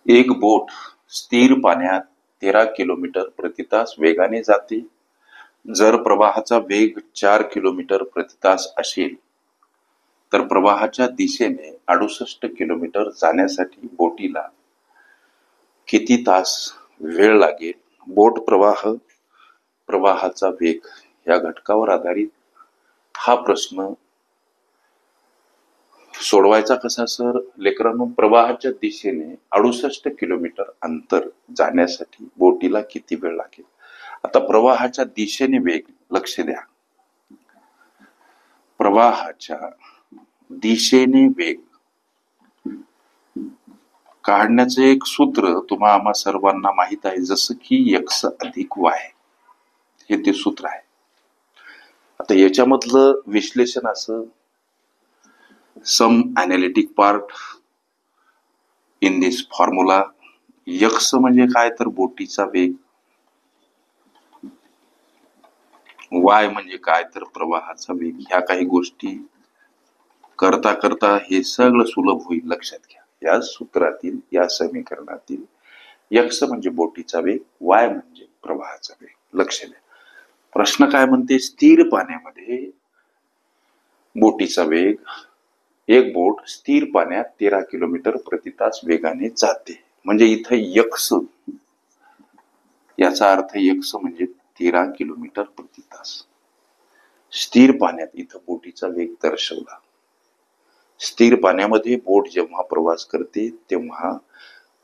एक बोट स्थिर पाण्यात 13 किलोमीटर प्रति तास वेगाने जाते. जर प्रवाहाचा वेग 4 किलोमीटर प्रति तास असेल तर प्रवाहाच्या दिशेने 68 किलोमीटर जाण्यासाठी बोटीला किती तास वेळ लागेल? बोट प्रवाहाचा वेग या घटकावर आधारित हा प्रश्न सोडवायचा कसा सर? लेकरांनो, प्रवाहाच्या दिशेने 68 किलोमीटर अंतर जाण्यासाठी बोटीला किती वेळ लागेल? आता प्रवाहाच्या दिशेने वेग, लक्ष द्या, प्रवाहाच्या दिशेने वेग काढण्याचं एक सूत्र आम्हा सर्वांना माहित आहे, जसं की x अधिक y हे ते सूत्र आहे. आता याच्यामधलं विश्लेषण असं, some analytic part in this formula. x म्हणजे काय तर बोटीचा वेग, y म्हणजे काय तर प्रवाहाचा वेग. ह्या काही गोष्टी करता करता हे सगळं सुलभ होईल. लक्षात घ्या, या सूत्रातील, या समीकरणातील x म्हणजे बोटीचा वेग, y म्हणजे प्रवाहाचा वेग. लक्ष द्या, प्रश्न काय म्हणते? स्थिर पाण्यामध्ये बोटीचा वेग, एक बोट स्थिर पाण्यात 13 किलोमीटर प्रति तास वेगाने जाते. म्हणजे इथं x, याचा अर्थ x म्हणजे 13 किलोमीटर प्रति तास. स्थिर पाण्यात इथं बोटीचा वेग दर्शवला. स्थिर पाण्यामध्ये बोट जेव्हा प्रवास करते तेव्हा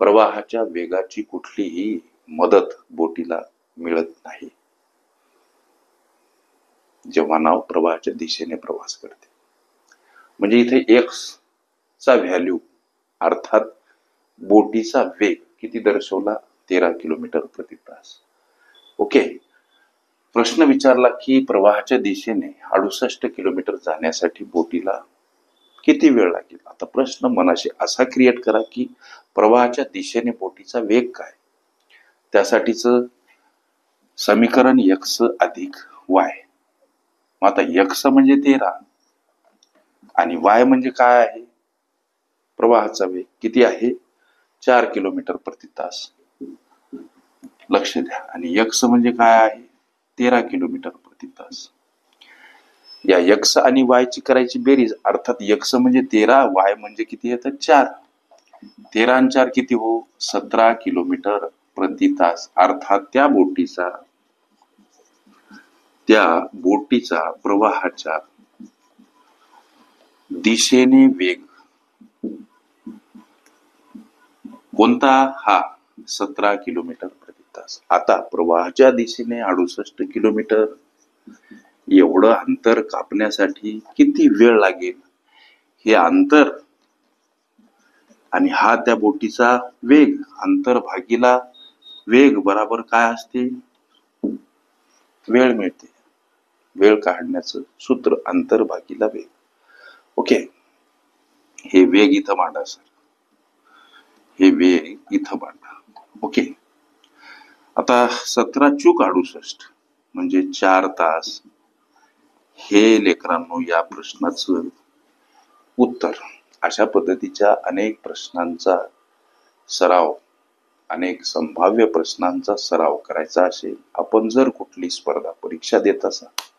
प्रवाहाच्या वेगाची कुठलीही मदत बोटीला मिळत नाही, जेव्हा नाव प्रवाहाच्या दिशेने प्रवास करते. म्हणजे इथे x चा व्हॅल्यू अर्थात बोटीचा वेग किती दर्शवला? 13 किलोमीटर प्रति तास. ओके, प्रश्न विचारला की प्रवाहाच्या दिशेने 68 किलोमीटर जाण्यासाठी बोटीला किती वेळ लागेल? आता प्रश्न मनाशी असा क्रिएट करा की प्रवाहाच्या दिशेने बोटीचा वेग काय, त्यासाठीच समीकरण x अधिक y. मग आता x म्हणजे 13 आणि y म्हणजे काय आहे? प्रवाहाचा वेग किती आहे? 4 किलोमीटर प्रति तास. लक्ष द्या, आणि x म्हणजे काय आहे? 13 किलोमीटर प्रति तास. या x आणि y ची करायची बेरीज, अर्थात x म्हणजे 13, y म्हणजे किती येतं? 4. 13 आणि 4 किती हो? 17 किलोमीटर प्रति तास. अर्थात त्या बोटीचा प्रवाहाच्या दिशेने वेग कोणता? हा 17 किलोमीटर प्रति तास. आता प्रवाहाच्या दिशेने 68 किलोमीटर एवढं अंतर कापण्यासाठी किती वेळ लागेल? हे अंतर आणि हा त्या बोटीचा वेग, अंतर भागीला वेग बराबर काय असते? वेळ मिळते. वेळ काढण्याचं सूत्र अंतर भागीला वेग. ओके, हे वेग इथं मांडा सर, हे वेग इथं मांडा. ओके, आता 17 चूक 68 म्हणजे 4 तास. हे लेकरांनो या प्रश्नाचं उत्तर. अशा पद्धतीच्या अनेक प्रश्नांचा सराव, अनेक संभाव्य प्रश्नांचा सराव करायचा असेल, आपण जर कुठली स्पर्धा परीक्षा देत असाल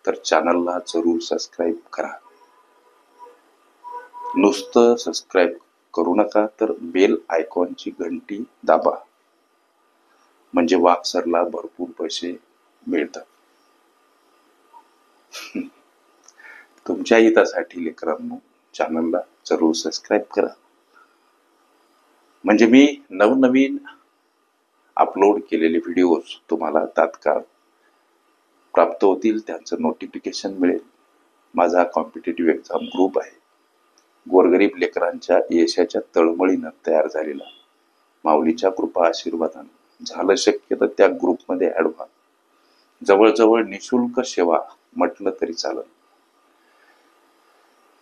तर चॅनलला जरूर सबस्क्राईब करा. नुसतं सबस्क्राईब करू नका, तर बेल आयकॉनची घंटी दाबा, म्हणजे वाघ सरला भरपूर पैसे मिळतात. तुमच्या हितासाठी लेकरांनो चॅनलला जरूर सबस्क्राईब करा, म्हणजे मी नवनवीन अपलोड केलेले व्हिडिओज तुम्हाला तात्काळ प्राप्त होतील, त्यांचं नोटिफिकेशन मिळेल. माझा कॉम्पिटिटिव्ह एक्झाम ग्रुप आहे, गोरगरीब लेकरांच्या यशाच्या तळमळीनं तयार झालेला. माऊलीच्या कृपा आशीर्वादानं झालं शक्य तर त्या ग्रुपमध्ये ऍड व्हा. जवळजवळ निशुल्क सेवा म्हटलं तरी चालेल.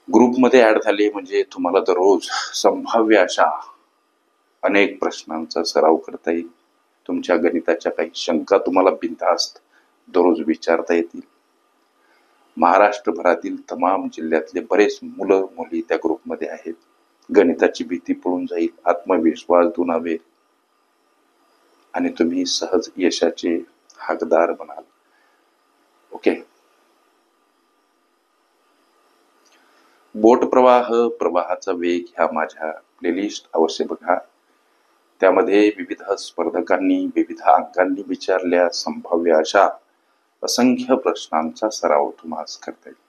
ग्रुपमध्ये ऍड झाले म्हणजे तुम्हाला दररोज संभाव्य अशा अनेक प्रश्नांचा सराव करता येईल. तुमच्या गणिताच्या काही शंका तुम्हाला बिनधास्त दररोज विचारता येतील. महाराष्ट्रभरातील तमाम जिल्ह्यातले बरेच मुलं मुली त्या ग्रुपमध्ये आहेत. गणिताची भीती पळून जाईल, आत्मविश्वास दुणावेल आणि तुम्ही सहज यशाचे हकदार बनाल. ओके. बोट प्रवाह, प्रवाहाचा वेग ह्या माझ्या प्लेलिस्ट अवश्य बघा. त्यामध्ये विविध स्पर्धकांनी विविध अंकांनी विचारल्या संभाव्य अशा असंख्य प्रश्नांचा सराव तुम्हाला करता येईल.